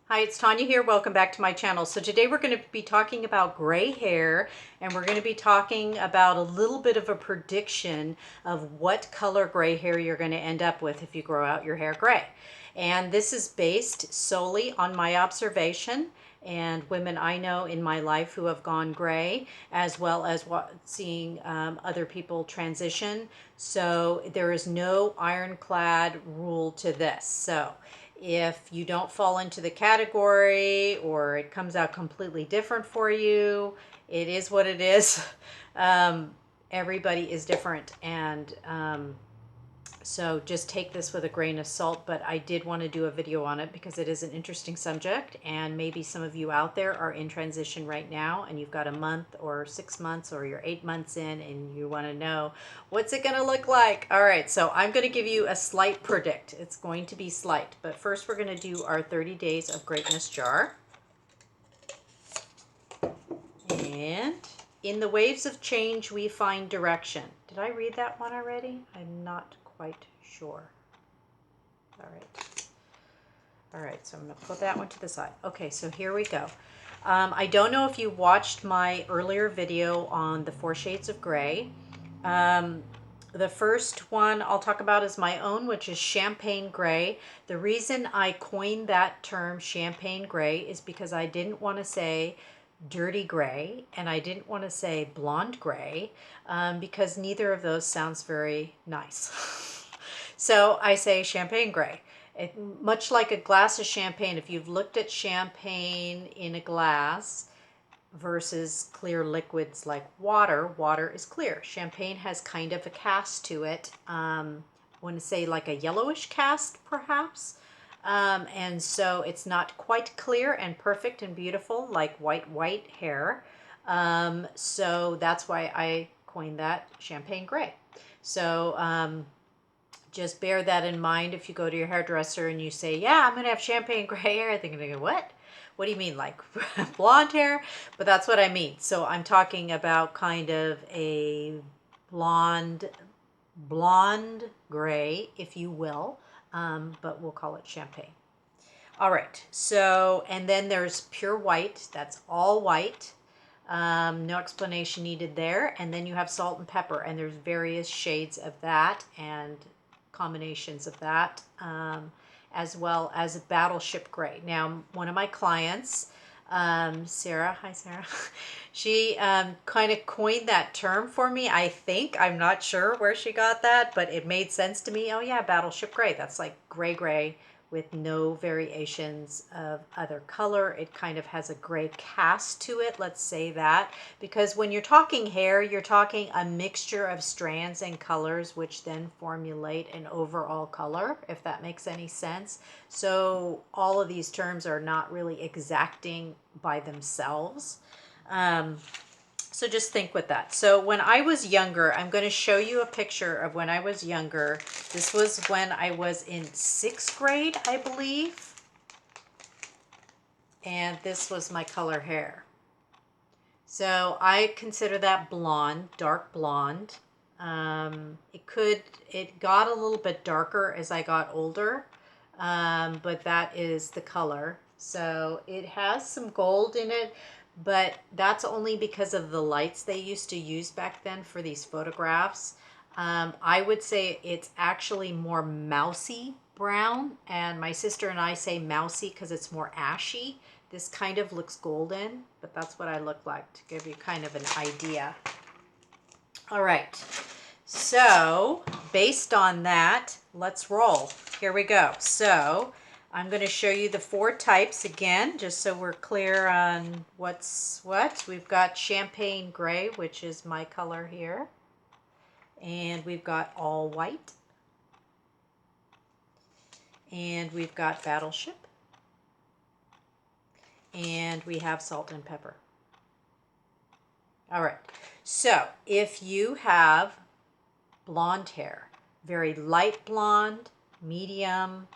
Hi, it's Tanya here. Welcome back to my channel. So today we're going to be talking about gray hair, and we're going to be talking about a little bit of a prediction of what color gray hair you're going to end up with if you grow out your hair gray. And this is based solely on my observation and women I know in my life who have gone gray, as well as seeing other people transition. So there is no ironclad rule to this. So if you don't fall into the category or it comes out completely different for you, it is what it is. Everybody is different, and so just take this with a grain of salt, but I did want to do a video on it because it is an interesting subject, and maybe some of you out there are in transition right now and you've got a month or 6 months or you're 8 months in and you want to know what's it going to look like. All right, so I'm going to give you a slight predict. It's going to be slight, but first we're going to do our 30 days of greatness jar. And in the waves of change we find direction. Did I read that one already? I'm not quite sure. All right, so I'm going to put that one to the side. Okay, so here we go. I don't know if you watched my earlier video on the 4 shades of gray. The first one I'll talk about is my own, which is champagne gray. The reason I coined that term champagne gray is because I didn't want to say dirty gray and I didn't want to say blonde gray, because neither of those sounds very nice. So I say champagne gray. Much like a glass of champagne, if you've looked at champagne in a glass versus clear liquids like water, water is clear. Champagne has kind of a cast to it. I want to say like a yellowish cast perhaps. And so it's not quite clear and perfect and beautiful like white hair. So that's why I coined that champagne gray. So just bear that in mind if you go to your hairdresser and you say, yeah, I'm going to have champagne gray hair. They're going to go, what? What do you mean, like blonde hair? But that's what I mean. So I'm talking about kind of a blonde gray, if you will, but we'll call it champagne. All right, so, and then there's pure white. That's all white. No explanation needed there. And then you have salt and pepper, and there's various shades of that and combinations of that, as well as a battleship gray. Now, one of my clients, Sarah, hi Sarah, she kind of coined that term for me, I think. I'm not sure where she got that, but it made sense to me. Oh yeah, battleship gray. That's like gray with no variations of other color. It kind of has a gray cast to it, let's say that, because when you're talking hair, you're talking a mixture of strands and colors, which then formulate an overall color, if that makes any sense. So all of these terms are not really exacting by themselves. So just think with that. So when I was younger, I'm going to show you a picture of when I was younger. This was when I was in 6th grade, I believe. And this was my color hair. So I consider that blonde, dark blonde. It got a little bit darker as I got older, but that is the color. So it has some gold in it, but that's only because of the lights they used to use back then for these photographs. I would say it's actually more mousy brown, and my sister and I say mousy because it's more ashy. This kind of looks golden, but that's what I look like, to give you kind of an idea. All right, so based on that, let's roll. Here we go. So I'm going to show you the 4 types again, just so we're clear on what's what. We've got champagne gray, which is my color here. And we've got all white. And we've got battleship. And we have salt and pepper. All right, so if you have blonde hair, very light blonde, medium,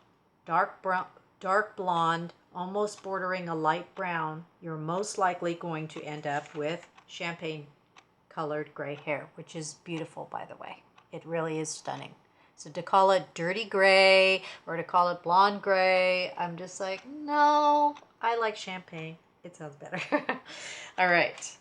dark brown, dark blonde, almost bordering a light brown, you're most likely going to end up with champagne colored gray hair, which is beautiful, by the way. It really is stunning. So to call it dirty gray or to call it blonde gray, I'm just like, no, I like champagne. It sounds better. All right.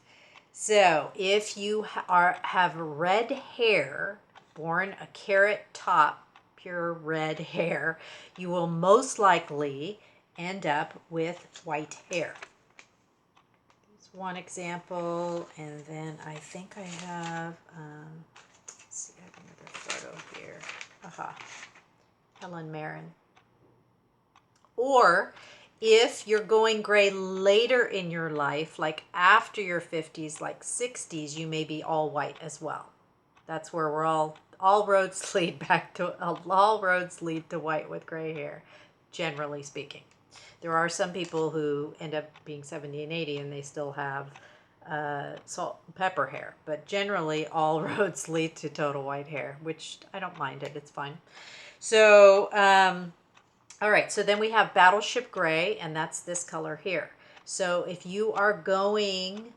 So if you have red hair, born a carrot top, pure red hair, you will most likely end up with white hair. Here's one example, and then I think I have, let's see, I have another photo here. Aha, Helen Mirren. Or if you're going gray later in your life, like after your 50s, like 60s, you may be all white as well. That's where we're all roads lead back to, all roads lead to white with gray hair, generally speaking. There are some people who end up being 70 and 80 and they still have salt and pepper hair, but generally all roads lead to total white hair, which I don't mind it, it's fine. So, all right, so then we have Battleship Gray, and that's this color here. So if you are going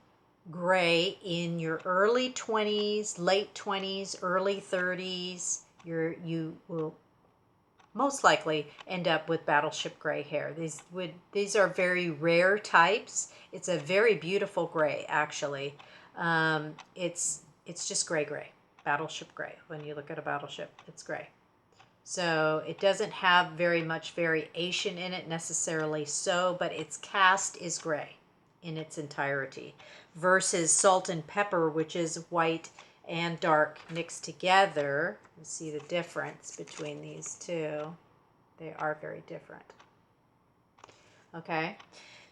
gray in your early 20s, late 20s, early 30s, you will most likely end up with Battleship Gray hair. These are very rare types. It's a very beautiful gray, actually. It's just gray. Battleship Gray. When you look at a battleship, it's gray. So it doesn't have very much variation in it necessarily so, but its cast is gray in its entirety versus salt and pepper, which is white and dark mixed together. You see the difference between these two. They are very different. Okay,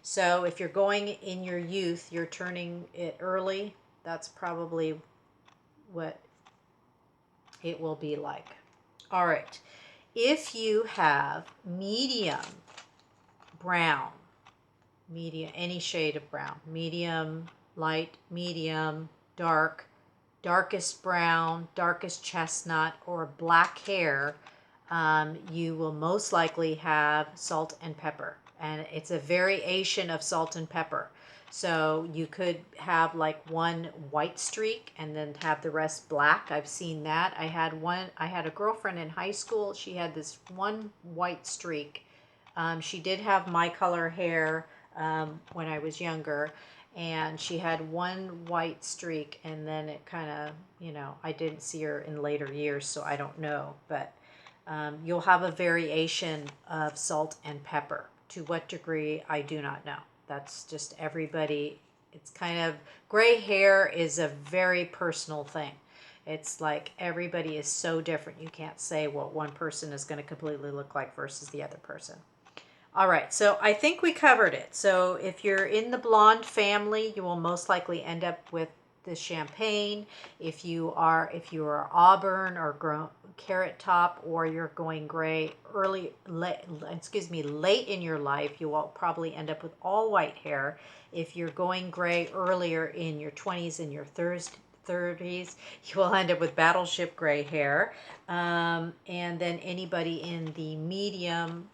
so if you're going in your youth, you're turning it early, that's probably what it will be like. All right, if you have medium brown, medium, any shade of brown, medium, light, medium, dark, darkest brown, darkest chestnut, or black hair, you will most likely have salt and pepper. And it's a variation of salt and pepper. So you could have like one white streak and then have the rest black. I've seen that. I had a girlfriend in high school. She had this one white streak. She did have my color hair when I was younger, and she had one white streak, and then it kind of, I didn't see her in later years, so I don't know. But you'll have a variation of salt and pepper. To what degree, I do not know. That's just everybody. It's kind of, gray hair is a very personal thing. It's like everybody is so different. You can't say what one person is going to completely look like versus the other person. All right, so I think we covered it. So if you're in the blonde family, you will most likely end up with the champagne. If you are auburn or carrot top, or you're going gray late in your life, you will probably end up with all white hair. If you're going gray earlier in your 20s and your 30s, you will end up with battleship gray hair. And then anybody in the medium,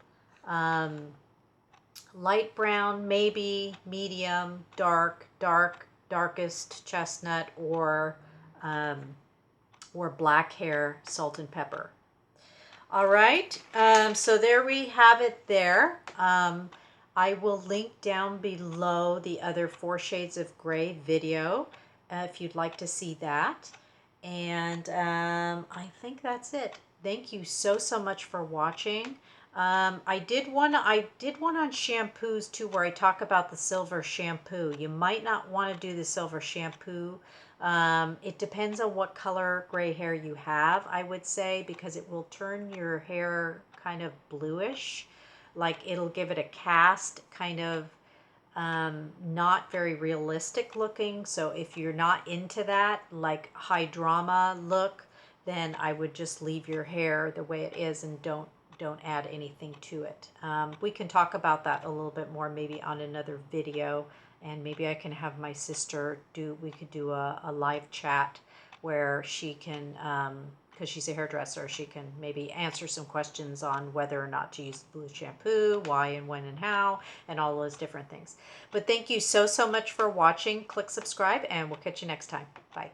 light brown, maybe medium, darkest chestnut, or black hair, salt and pepper. All right, so there we have it there. I will link down below the other 4 shades of gray video if you'd like to see that. And I think that's it. Thank you so much for watching. I did one on shampoos too, where I talk about the silver shampoo. You might not want to do the silver shampoo. It depends on what color gray hair you have, I would say, because it will turn your hair kind of bluish. Like, it'll give it a cast, kind of not very realistic looking. So if you're not into that, like high drama look, then I would just leave your hair the way it is and don't add anything to it. We can talk about that a little bit more maybe on another video, and maybe I can have my sister we could do a live chat where she can, because she's a hairdresser, she can maybe answer some questions on whether or not to use blue shampoo, why and when and how, and all those different things. But thank you so much for watching. Click subscribe, and we'll catch you next time. Bye.